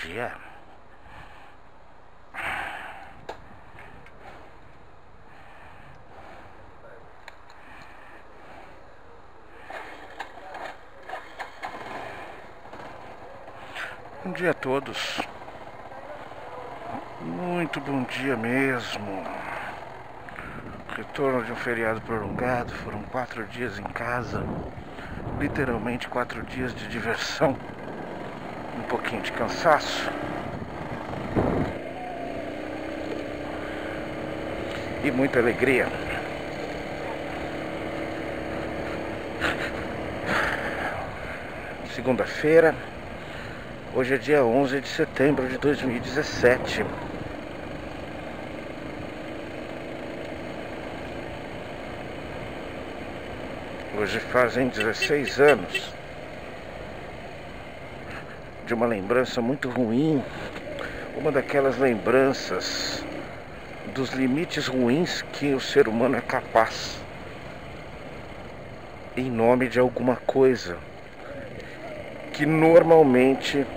dia. Bom dia a todos. Muito bom dia mesmo. Retorno de um feriado prolongado. Foram 4 dias em casa. Literalmente 4 dias de diversão. Um pouquinho de cansaço. E muita alegria. Segunda-feira. Hoje é dia 11 de setembro de 2017. Hoje fazem 16 anos de uma lembrança muito ruim. Uma daquelas lembranças dos limites ruins que o ser humano é capaz em nome de alguma coisa que normalmente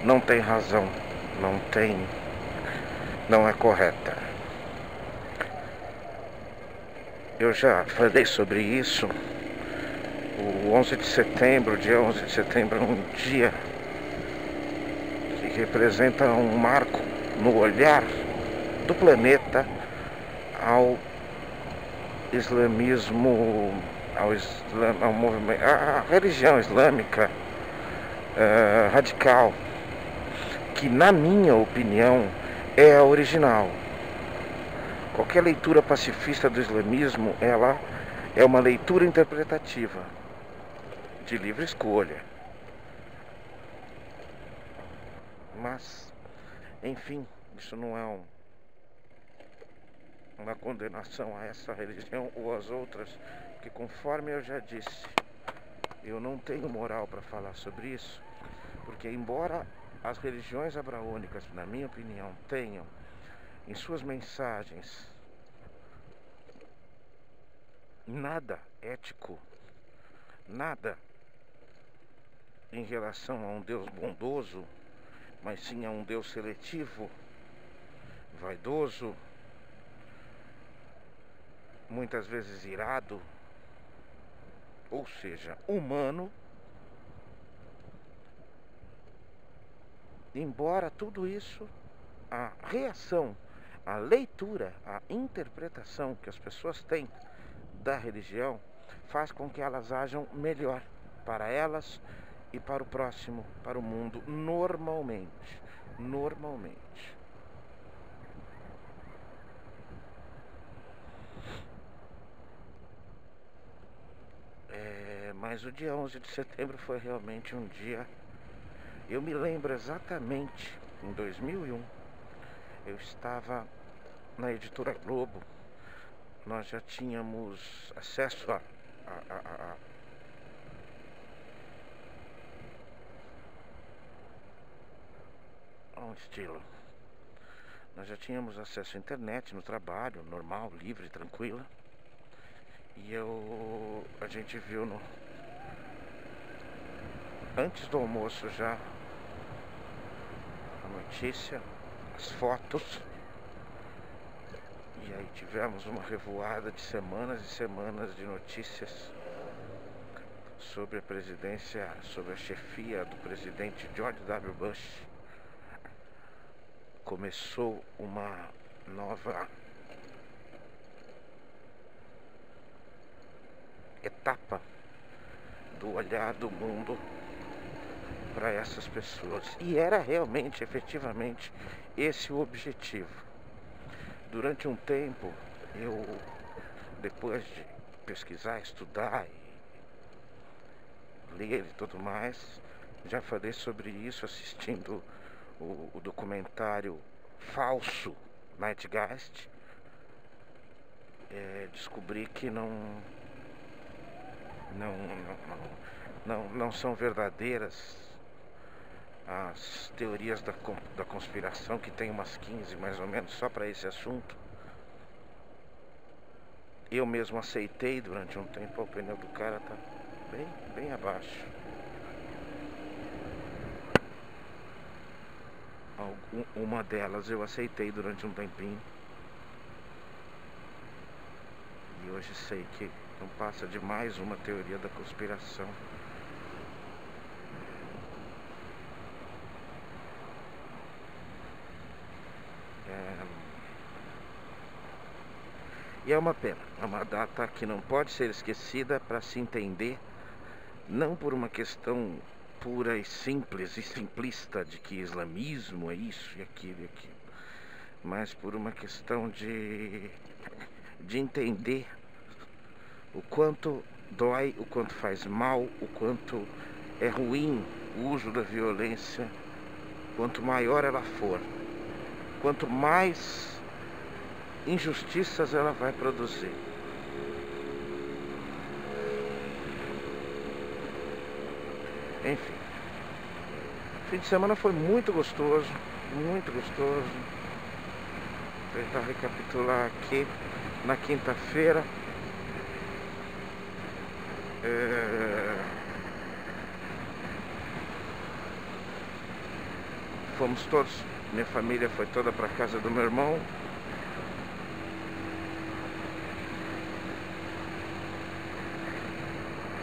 não tem razão, não é correta. Eu já falei sobre isso. O 11 de setembro, dia 11 de setembro, é um dia que representa um marco no olhar do planeta ao islamismo, ao movimento, à religião islâmica radical, que na minha opinião é a original. Qualquer leitura pacifista do islamismo, ela é uma leitura interpretativa, de livre escolha. Mas, enfim, isso não é uma condenação a essa religião ou às outras, que, conforme eu já disse, eu não tenho moral para falar sobre isso, porque embora as religiões abraônicas, na minha opinião, tenham em suas mensagens nada ético, nada em relação a um Deus bondoso, mas sim a um Deus seletivo, vaidoso, muitas vezes irado, ou seja, humano. Embora tudo isso, a reação, a leitura, a interpretação que as pessoas têm da religião faz com que elas ajam melhor para elas e para o próximo, para o mundo, normalmente. Mas o dia 11 de setembro foi realmente um dia... Eu me lembro exatamente, em 2001, eu estava na Editora Globo. Nós já tínhamos acesso a um estilo. Nós já tínhamos acesso à internet no trabalho, normal, livre, tranquila. E a gente viu antes do almoço já a notícia, as fotos. E aí tivemos uma revoada de semanas e semanas de notícias sobre a presidência, sobre a chefia do presidente George W. Bush. Começou uma nova etapa do olhar do mundo para essas pessoas. E era realmente, efetivamente, esse o objetivo. Durante um tempo, eu, depois de pesquisar, estudar e ler e tudo mais, já falei sobre isso assistindo o documentário falso Nightgeist. Descobri que não são verdadeiras as teorias da conspiração, que tem umas 15 mais ou menos só para esse assunto. Eu mesmo aceitei durante um tempo. O pneu do cara tá bem abaixo. Uma delas eu aceitei durante um tempinho. E hoje sei que não passa de mais uma teoria da conspiração. E é uma pena, é uma data que não pode ser esquecida para se entender, não por uma questão pura e simples e simplista de que islamismo é isso e aquilo, mas por uma questão de entender o quanto dói, o quanto faz mal, o quanto é ruim o uso da violência, quanto maior ela for, quanto mais injustiças ela vai produzir. Enfim, o fim de semana foi muito gostoso, muito gostoso. Vou tentar recapitular aqui. Na quinta-feira, fomos todos, minha família foi toda para casa do meu irmão.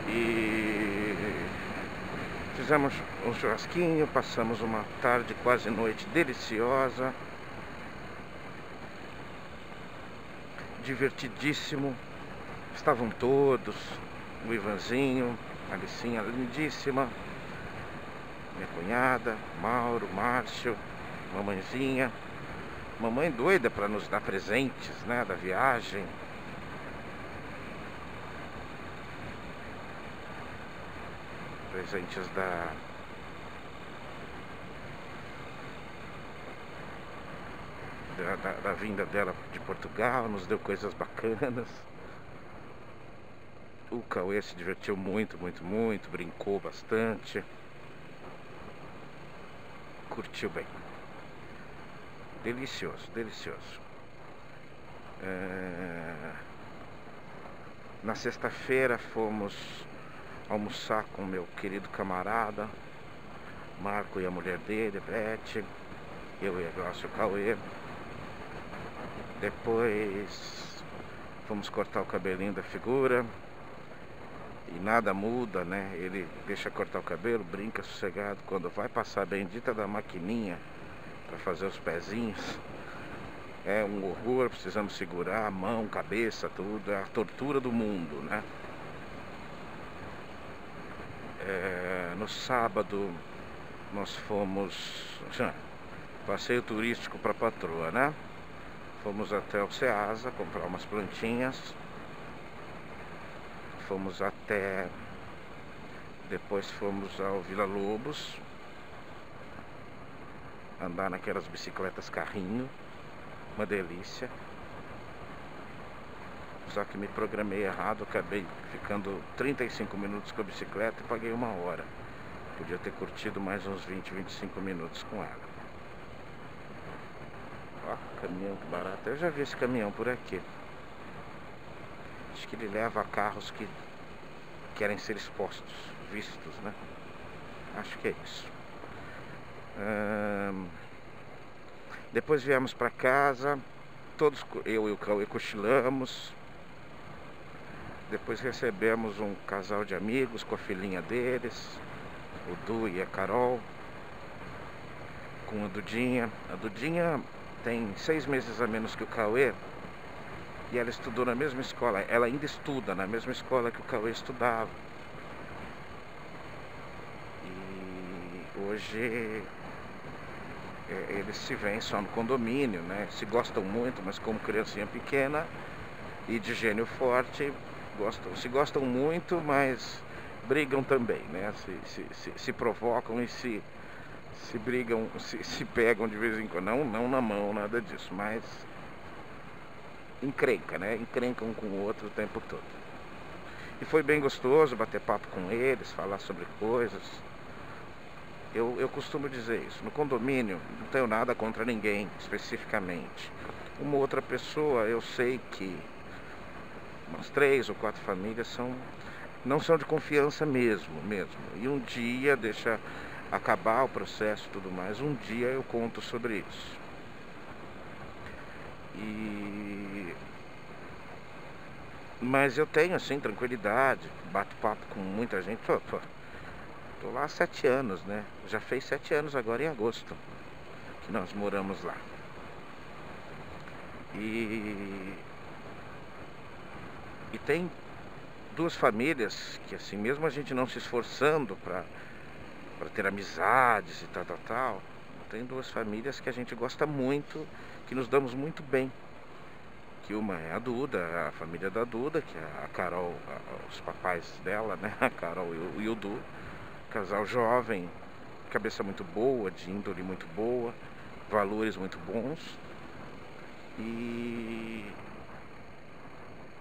E fizemos um churrasquinho, passamos uma tarde, quase noite deliciosa, divertidíssimo. Estavam todos, o Ivanzinho, a Alicinha lindíssima, minha cunhada, Mauro, Márcio, mamãezinha, mamãe doida para nos dar presentes, né, da viagem. Presentes da vinda dela de Portugal, nos deu coisas bacanas. O Cauê se divertiu muito, brincou bastante, curtiu bem. Delicioso, delicioso. Na sexta-feira fomos almoçar com meu querido camarada Marco e a mulher dele, Beth, eu e a Glaucia e o Cauê. Depois fomos cortar o cabelinho da figura e nada muda, né? Ele deixa cortar o cabelo, brinca sossegado. Quando vai passar a bendita da maquininha para fazer os pezinhos, é um horror, precisamos segurar a mão, cabeça, tudo, é a tortura do mundo, né? No sábado nós fomos passeio turístico para patroa, né? Fomos até o Ceasa comprar umas plantinhas. Fomos até... Depois fomos ao Vila Lobos, andar naquelas bicicletas carrinho, uma delícia. Só que me programei errado, acabei ficando 35 minutos com a bicicleta e paguei 1 hora. Podia ter curtido mais uns 20, 25 minutos com ela. Ó, caminhão que barato. Eu já vi esse caminhão por aqui. Acho que ele leva carros que querem ser expostos, vistos, né? Acho que é isso. Depois viemos para casa, todos, eu e o Cauê cochilamos. Depois recebemos um casal de amigos com a filhinha deles, o Du e a Carol, com a Dudinha. A Dudinha tem 6 meses a menos que o Cauê e ela estudou na mesma escola. Ela ainda estuda na mesma escola que o Cauê estudava. E hoje eles se veem só no condomínio, né? Se gostam muito, mas como criancinha pequena e de gênio forte, se gostam muito, mas brigam também, né? Se provocam e se brigam, se pegam de vez em quando. Não na mão, nada disso, mas encrenca, né? Encrencam um com o outro o tempo todo. E foi bem gostoso bater papo com eles, falar sobre coisas. Eu costumo dizer isso. No condomínio, não tenho nada contra ninguém, especificamente. Uma outra pessoa, eu sei que umas 3 ou 4 famílias não são de confiança mesmo. E um dia deixa acabar o processo e tudo mais, um dia eu conto sobre isso. Mas eu tenho assim tranquilidade, bato papo com muita gente. Tô lá há 7 anos, né? Já fez 7 anos agora em agosto que nós moramos lá. E tem duas famílias que, assim, mesmo a gente não se esforçando para ter amizades e tal, tem duas famílias que a gente gosta muito, que nos damos muito bem. Que uma é a Duda, a família da Duda, que é a Carol, os papais dela, né? A Carol e o Du, casal jovem, cabeça muito boa, de índole muito boa, valores muito bons.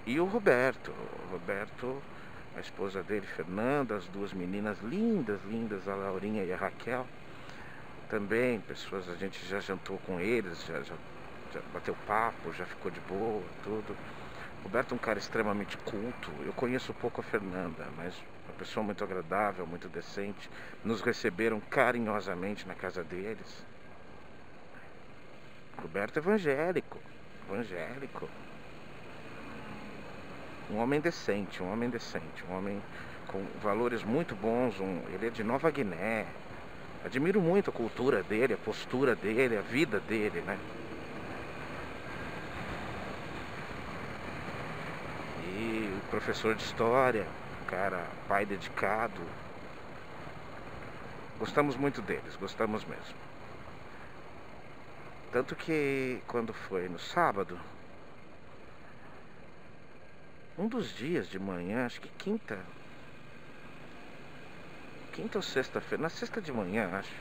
E o Roberto, a esposa dele, Fernanda, as duas meninas lindas, a Laurinha e a Raquel. Também, pessoas, a gente já jantou com eles, já bateu papo, já ficou de boa, tudo. O Roberto é um cara extremamente culto. Eu conheço pouco a Fernanda, mas uma pessoa muito agradável, muito decente. Nos receberam carinhosamente na casa deles. O Roberto é evangélico. Um homem decente, um homem com valores muito bons. Ele é de Nova Guiné. Admiro muito a cultura dele, a postura dele, a vida dele, né? E o professor de história, cara, pai dedicado. Gostamos muito deles, gostamos mesmo. Tanto que quando foi no sábado, um dos dias de manhã, acho que quinta ou sexta-feira, na sexta de manhã, acho,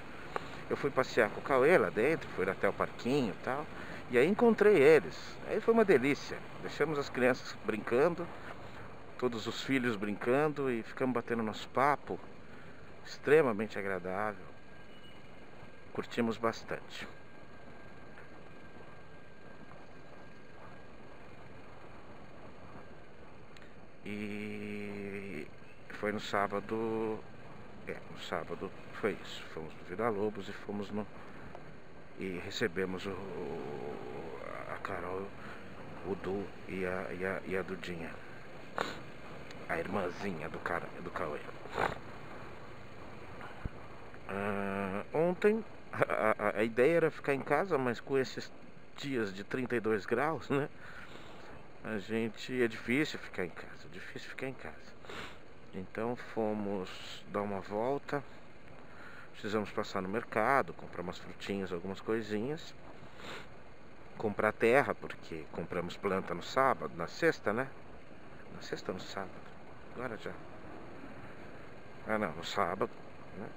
eu fui passear com o Cauê lá dentro, fui até o parquinho e tal, e aí encontrei eles. Aí foi uma delícia. Deixamos as crianças brincando, todos os filhos brincando, e ficamos batendo nosso papo, extremamente agradável. Curtimos bastante. E foi no sábado. No sábado foi isso. Fomos no Vila Lobos e recebemos a Carol, o Du e a Dudinha, a irmãzinha do Cauê. Ontem a ideia era ficar em casa, mas com esses dias de 32 graus, né? É difícil ficar em casa. Então fomos dar uma volta. Precisamos passar no mercado, comprar umas frutinhas, algumas coisinhas. Comprar terra, porque compramos planta no sábado, na sexta, né? Na sexta ou no sábado? Agora já. Não, no sábado, né?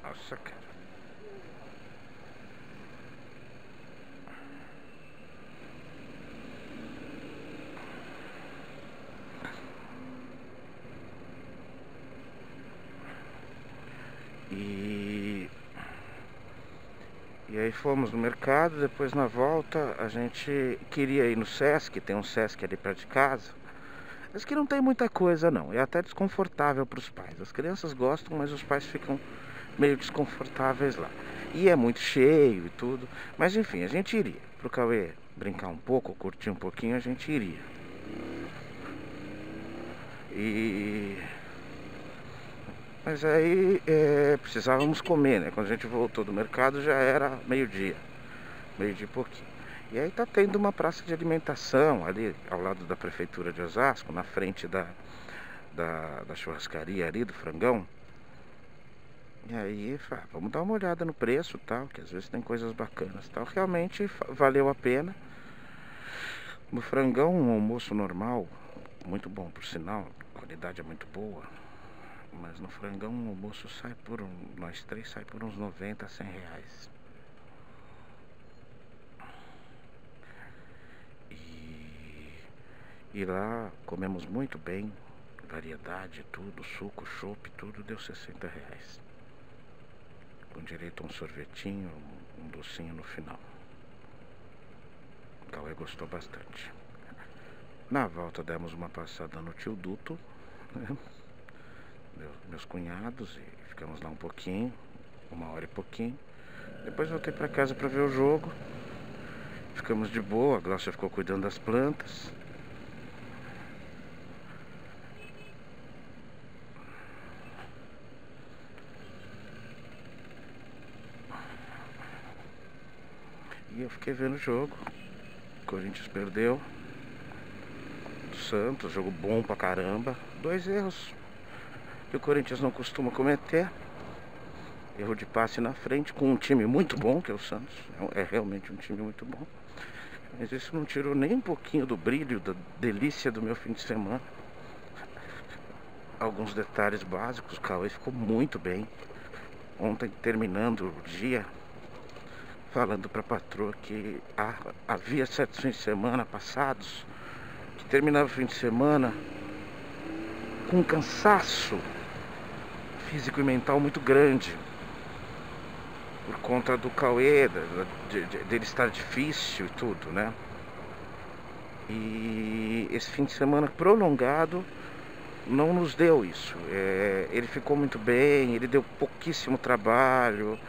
Nossa, cara. E aí fomos no mercado, depois na volta a gente queria ir no Sesc, tem um Sesc ali perto de casa. Mas que não tem muita coisa não, é até desconfortável para os pais. As crianças gostam, mas os pais ficam meio desconfortáveis lá. E é muito cheio e tudo, mas enfim, a gente iria. Pro Cauê brincar um pouco, curtir um pouquinho, a gente iria. Mas aí precisávamos comer, né? Quando a gente voltou do mercado já era meio-dia e pouquinho. E aí tá tendo uma praça de alimentação ali ao lado da prefeitura de Osasco, na frente da churrascaria ali, do Frangão. E aí, vamos dar uma olhada no preço e tal, que às vezes tem coisas bacanas e tal. Realmente valeu a pena. No Frangão, um almoço normal, muito bom por sinal, a qualidade é muito boa. Mas no Frangão o almoço nós três sai por uns 90, 100 reais. E lá comemos muito bem, variedade, tudo, suco, chopp, tudo deu 60 reais. Com direito a um sorvetinho, um docinho no final. O Cauê gostou bastante. Na volta demos uma passada no Tio Duto, né? meus cunhados, e ficamos lá um pouquinho, 1 hora e pouquinho. Depois voltei para casa para ver o jogo. Ficamos de boa, a Glaucia ficou cuidando das plantas. E eu fiquei vendo o jogo. O Corinthians perdeu do Santos, jogo bom pra caramba. 2 erros que o Corinthians não costuma cometer. Erro de passe na frente com um time muito bom, que é o Santos. É realmente um time muito bom. Mas isso não tirou nem um pouquinho do brilho, da delícia do meu fim de semana. Alguns detalhes básicos, o Cauê ficou muito bem. Ontem, terminando o dia, falando pra patroa que havia certos fins de semana passados que terminava o fim de semana com um cansaço físico e mental muito grande, por conta do Cauê, dele estar difícil e tudo, né? E esse fim de semana prolongado não nos deu isso. Ele ficou muito bem, ele deu pouquíssimo trabalho.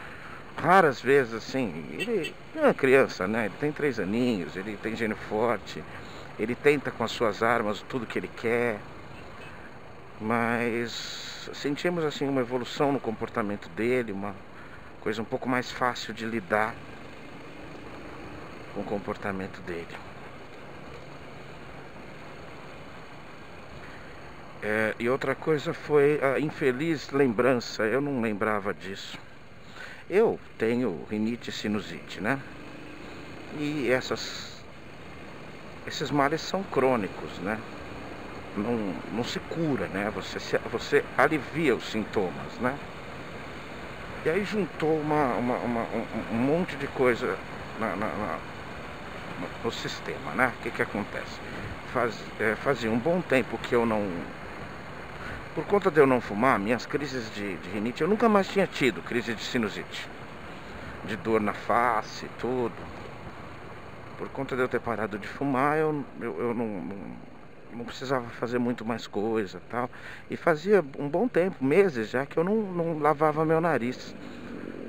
Raras vezes, assim, ele é uma criança, né? Ele tem 3 aninhos, ele tem gênio forte, ele tenta com as suas armas tudo que ele quer. Mas sentimos, assim, uma evolução no comportamento dele, uma coisa um pouco mais fácil de lidar com o comportamento dele. E outra coisa foi a infeliz lembrança, eu não lembrava disso. Eu tenho rinite e sinusite, né? E esses males são crônicos, né? Não se cura, né? Você alivia os sintomas, né? E aí juntou um monte de coisa no sistema, né? O que acontece? Fazia um bom tempo que eu não... Por conta de eu não fumar, minhas crises de rinite, eu nunca mais tinha tido crise de sinusite, de dor na face, tudo. Por conta de eu ter parado de fumar, eu não precisava fazer muito mais coisa, tal. E fazia um bom tempo, meses já, que eu não lavava meu nariz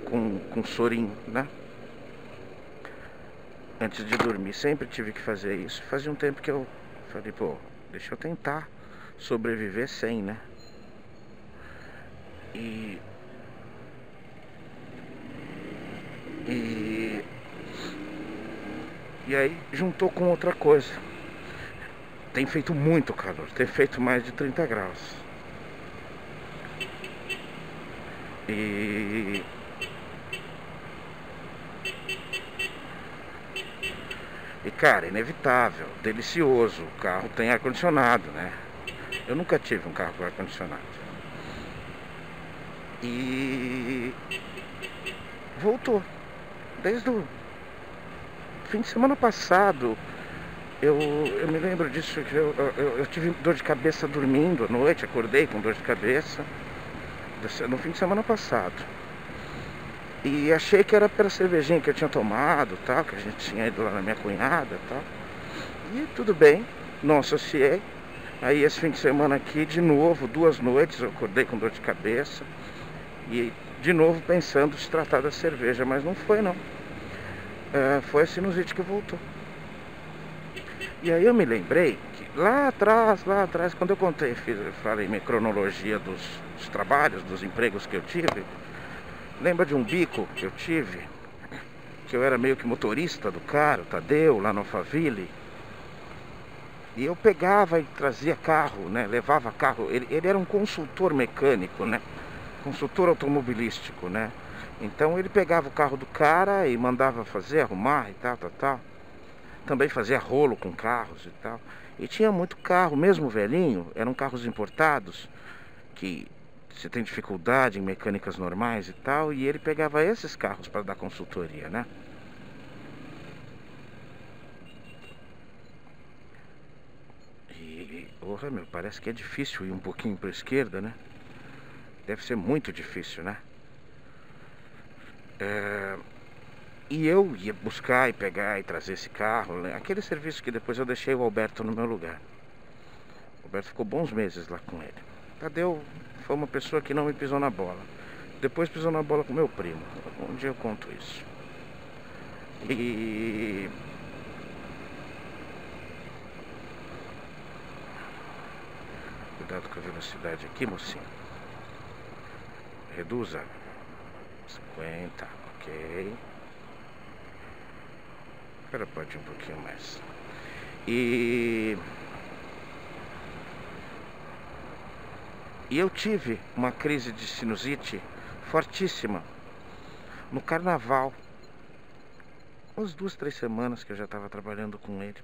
com sorinho, né? Antes de dormir, sempre tive que fazer isso. Fazia um tempo que eu falei, pô, deixa eu tentar sobreviver sem, né? E aí juntou com outra coisa. Tem feito muito calor, tem feito mais de 30 graus. E cara, inevitável, delicioso. O carro tem ar-condicionado, né? Eu nunca tive um carro com ar-condicionado. E voltou. Desde o fim de semana passado, eu me lembro disso, que eu tive dor de cabeça dormindo à noite, acordei com dor de cabeça no fim de semana passado. E achei que era pela cervejinha que eu tinha tomado, tal, que a gente tinha ido lá na minha cunhada, tal. E tudo bem, não associei. Aí esse fim de semana aqui, de novo, 2 noites, eu acordei com dor de cabeça. E de novo pensando se tratar da cerveja, mas não foi não. Foi a sinusite que voltou. E aí eu me lembrei que lá atrás, quando eu falei minha cronologia dos trabalhos, dos empregos que eu tive. Lembra de um bico que eu tive? Que eu era meio que motorista do cara, o Tadeu, lá no Alphaville. E eu pegava e trazia carro, né? Levava carro. Ele era um consultor mecânico, né? Consultor automobilístico, né? Então ele pegava o carro do cara e mandava fazer, arrumar e tal. Também fazia rolo com carros e tal. E tinha muito carro, mesmo velhinho, eram carros importados, que você tem dificuldade em mecânicas normais e tal, e ele pegava esses carros para dar consultoria, né? E, porra, meu, parece que é difícil ir um pouquinho para a esquerda, né? Deve ser muito difícil, né? E eu ia buscar e pegar e trazer esse carro, né? Aquele serviço que depois eu deixei o Alberto no meu lugar. O Alberto ficou bons meses lá com ele. Tadeu foi uma pessoa que não me pisou na bola. Depois pisou na bola com meu primo. Um dia eu conto isso. E... cuidado com a velocidade aqui, mocinho. Reduza. 50, ok. Agora pode ir um pouquinho mais. E eu tive uma crise de sinusite fortíssima no carnaval. Umas 2, 3 semanas que eu já estava trabalhando com ele.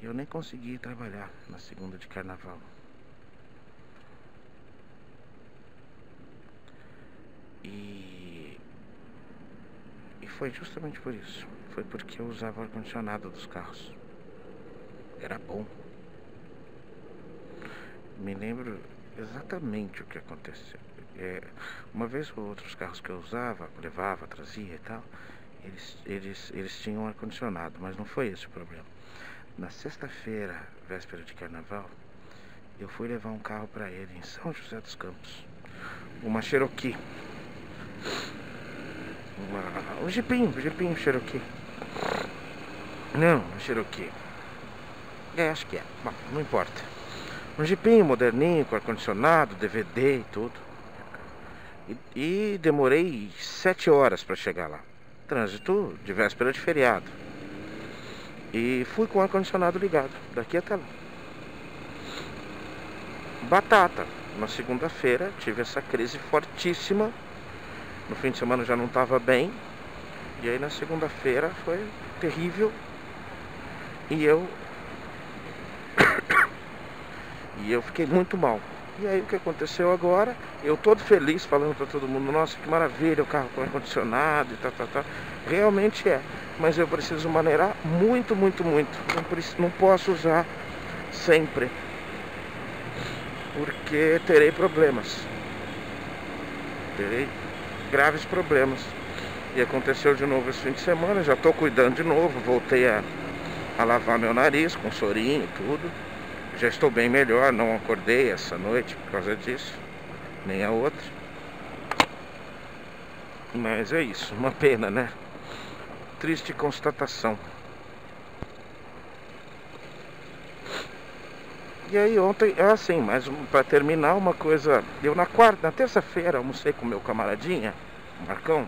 E eu nem consegui trabalhar na segunda de carnaval. E foi justamente por isso. Foi porque eu usava o ar-condicionado dos carros. Era bom. Me lembro exatamente o que aconteceu. Uma vez ou outra, os carros que eu usava, levava, trazia e tal, eles tinham ar-condicionado, mas não foi esse o problema. Na sexta-feira, véspera de carnaval, eu fui levar um carro para ele em São José dos Campos. Uma Cherokee. Um Jeepinho Cherokee. Não, um Cherokee. Acho que é. Bom, não importa. Um Jeepinho moderninho, com ar-condicionado, DVD e tudo. E demorei 7 horas para chegar lá. Trânsito de véspera de feriado. E fui com o ar-condicionado ligado, daqui até lá. Batata. Na segunda-feira tive essa crise fortíssima. No fim de semana já não estava bem. E aí na segunda-feira foi terrível. E eu fiquei muito mal. E aí o que aconteceu agora? Eu todo feliz falando para todo mundo: nossa, que maravilha, o carro com ar-condicionado e tal. Realmente é. Mas eu preciso maneirar muito. Não posso usar sempre, porque terei problemas. Terei graves problemas. E aconteceu de novo esse fim de semana. Já estou cuidando de novo. Voltei a lavar meu nariz com sorinho e tudo. Já estou bem melhor. Não acordei essa noite por causa disso, nem a outra. Mas é isso, uma pena, né? Triste constatação. E aí ontem, assim, mas para terminar, uma coisa. Eu na terça-feira almocei com meu camaradinha, o Marcão.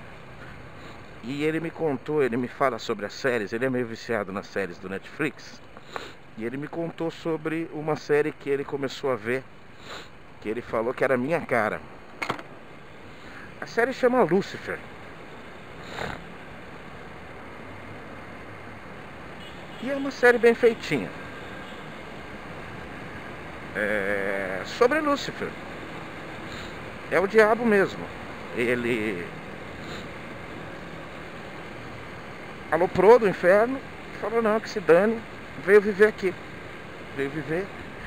E ele me contou, ele me fala sobre as séries. Ele é meio viciado nas séries do Netflix. E ele me contou sobre uma série que ele começou a ver, que ele falou que era a minha cara. A série chama Lucifer. E é uma série bem feitinha. Sobre Lúcifer. É o diabo mesmo. Ele aloprou do inferno e falou: não, que se dane. Veio viver aqui. Veio viver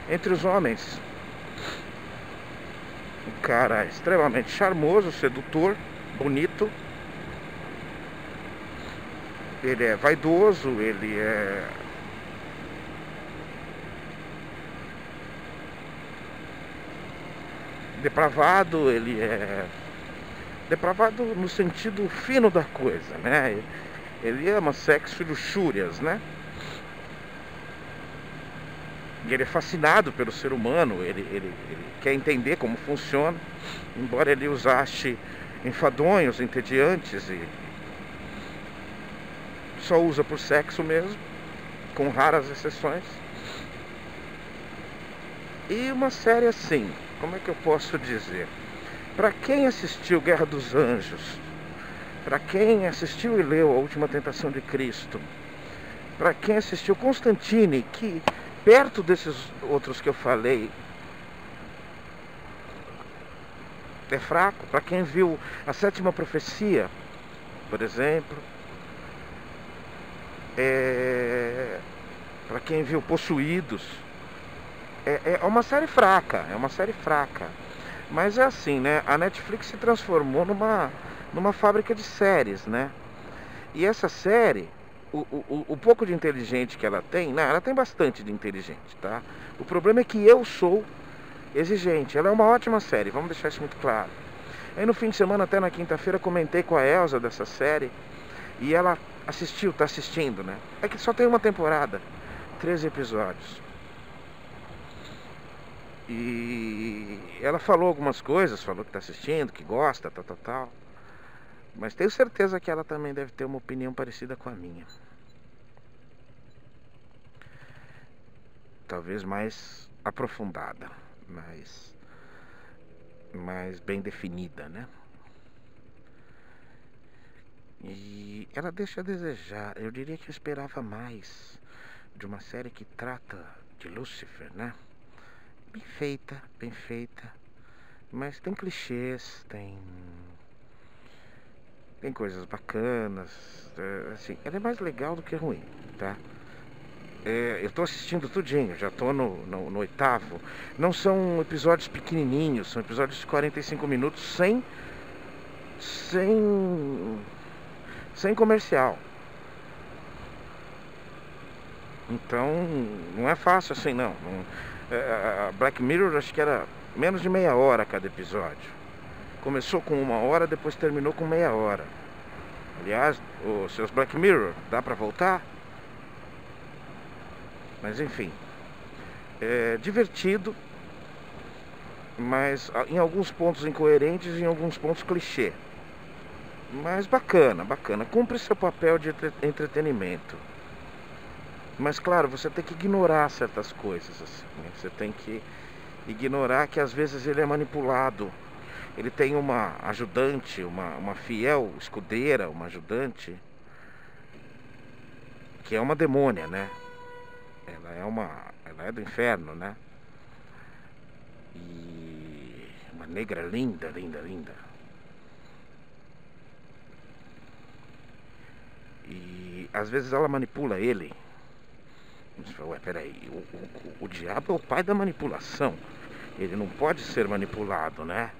entre os homens. Um cara extremamente charmoso, sedutor, bonito. Ele é vaidoso, ele é depravado, ele é depravado no sentido fino da coisa, né? Ele ama sexo e luxúrias, né? E ele é fascinado pelo ser humano, ele quer entender como funciona, embora ele os ache enfadonhos, entediantes, e só usa por sexo mesmo, com raras exceções. E uma série assim, como é que eu posso dizer? Para quem assistiu Guerra dos Anjos, para quem assistiu e leu A Última Tentação de Cristo, para quem assistiu Constantine, que perto desses outros que eu falei é fraco. Para quem viu A Sétima Profecia, por exemplo, para quem viu Possuídos, é uma série fraca, mas é assim, né? A Netflix se transformou numa fábrica de séries, né? E essa série, o pouco de inteligente que ela tem, né? Ela tem bastante de inteligente, tá? O problema é que eu sou exigente. Ela é uma ótima série, vamos deixar isso muito claro. Aí no fim de semana, até na quinta-feira, comentei com a Elsa dessa série. E ela assistiu, tá assistindo, né? É que só tem uma temporada, 13 episódios. E ela falou algumas coisas, falou que tá assistindo, que gosta, tal. Mas tenho certeza que ela também deve ter uma opinião parecida com a minha. Talvez mais aprofundada, mais bem definida, né? E ela deixa a desejar. Eu diria que eu esperava mais de uma série que trata de Lúcifer, né? Bem feita. Mas tem clichês, tem coisas bacanas. Assim, ela é mais legal do que ruim, tá? Eu tô assistindo tudinho, já tô no oitavo. Não são episódios pequenininhos, são episódios de 45 minutos sem comercial. Então, não é fácil assim, não. A Black Mirror acho que era menos de meia hora cada episódio. Começou com 1 hora, depois terminou com meia hora. Aliás, os seus Black Mirror, dá pra voltar? Mas enfim, é divertido, mas em alguns pontos incoerentes e em alguns pontos clichê. Mas bacana, cumpre seu papel de entretenimento. Mas claro, você tem que ignorar certas coisas assim, né? Você tem que ignorar que às vezes ele é manipulado. Ele tem uma ajudante, uma fiel escudeira, uma ajudante, que é uma demônia, né? Ela é do inferno, né? E uma negra linda. E às vezes ela manipula ele. Você fala, ué, peraí, o diabo é o pai da manipulação. Ele não pode ser manipulado, né?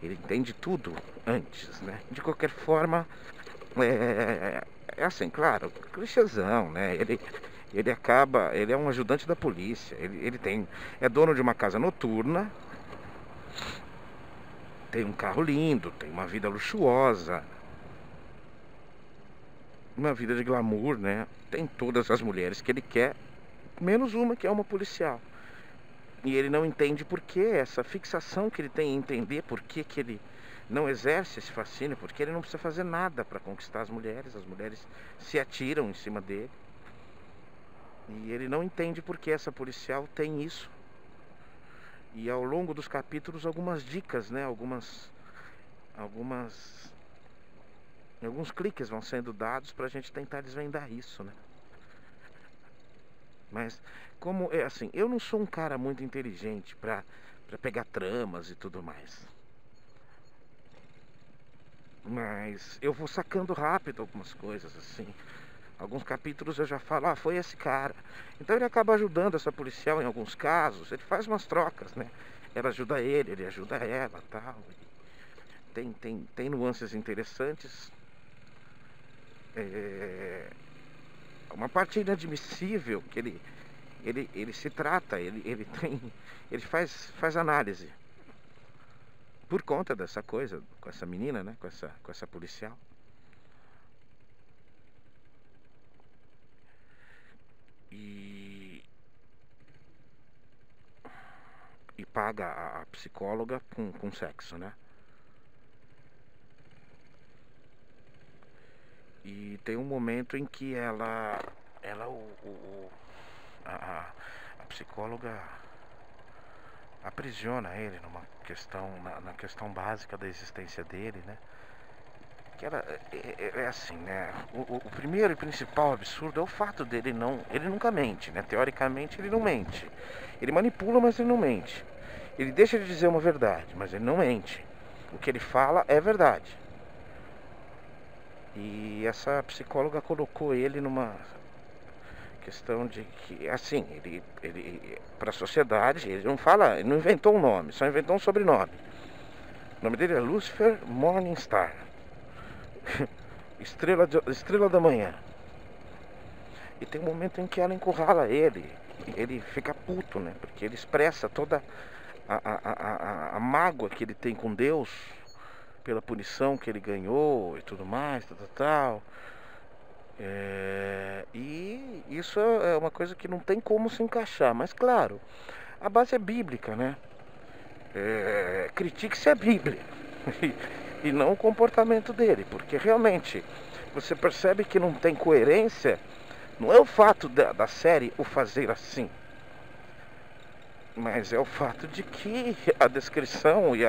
Ele entende tudo antes, né? De qualquer forma, é assim, claro, clichêzão, né? Ele é um ajudante da polícia. É dono de uma casa noturna, tem um carro lindo, tem uma vida luxuosa, uma vida de glamour, né? Tem todas as mulheres que ele quer, menos uma que é uma policial. E ele não entende por que essa fixação que ele tem em entender por que ele não exerce esse fascínio, porque ele não precisa fazer nada para conquistar as mulheres se atiram em cima dele. E ele não entende por que essa policial tem isso. E ao longo dos capítulos algumas dicas, né? Alguns cliques vão sendo dados para a gente tentar desvendar isso, né? Mas como é assim, eu não sou um cara muito inteligente para pegar tramas e tudo mais. Mas eu vou sacando rápido algumas coisas assim. Alguns capítulos eu já falo, foi esse cara. Então ele acaba ajudando essa policial em alguns casos. Ele faz umas trocas, né? Ela ajuda ele ajuda ela, tal. Tem nuances interessantes. Uma parte inadmissível que ele se trata, ele faz análise por conta dessa coisa com essa menina, né? Com essa policial. E paga a psicóloga com sexo, né? E tem um momento em que a psicóloga aprisiona ele numa questão, na questão básica da existência dele, né? Que ela é assim, né? O primeiro e principal absurdo é o fato dele ele nunca mente, né? Teoricamente ele não mente. Ele manipula, mas ele não mente. Ele deixa de dizer uma verdade, mas ele não mente. O que ele fala é verdade. E essa psicóloga colocou ele numa questão de que, assim, ele para a sociedade, ele não inventou um nome, só inventou um sobrenome. O nome dele é Lucifer Morningstar. Estrela da manhã. E tem um momento em que ela encurrala ele fica puto, né? Porque ele expressa toda a mágoa que ele tem com Deus pela punição que ele ganhou e tudo mais, tal. E isso é uma coisa que não tem como se encaixar, mas claro, a base é bíblica, né? Critique-se a Bíblia e não o comportamento dele, porque realmente você percebe que não tem coerência. Não é o fato da série o fazer assim, mas é o fato de que a descrição e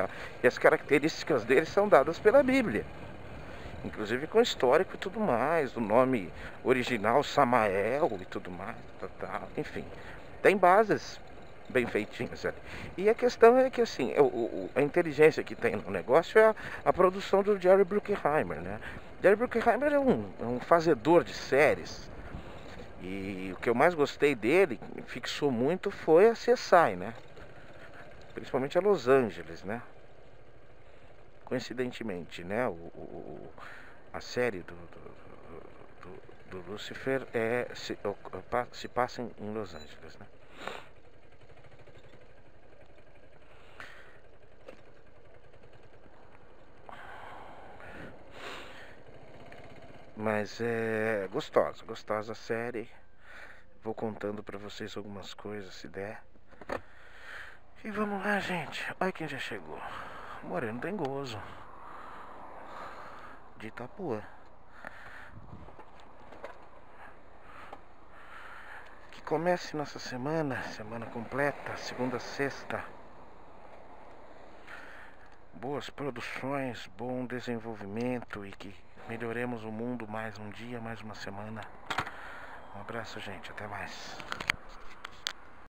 as características dele são dadas pela Bíblia, inclusive com histórico e tudo mais, o nome original Samael e tudo mais, enfim, tem bases bem feitinhas ali. E a questão é que assim, a inteligência que tem no negócio é a produção do Jerry Bruckheimer, né? Jerry Bruckheimer é um fazedor de séries. E o que eu mais gostei dele, fixou muito, foi a CSI, né? Principalmente a Los Angeles, né? Coincidentemente, né? A série do Lucifer se passa em Los Angeles, né? Mas é gostosa a série. Vou contando pra vocês algumas coisas, se der. E vamos lá, gente. Olha quem já chegou. Moreno Dengoso, de Itapuã. Que comece nossa semana completa, segunda a sexta. Boas produções, bom desenvolvimento e que melhoremos o mundo mais um dia, mais uma semana. Um abraço, gente. Até mais.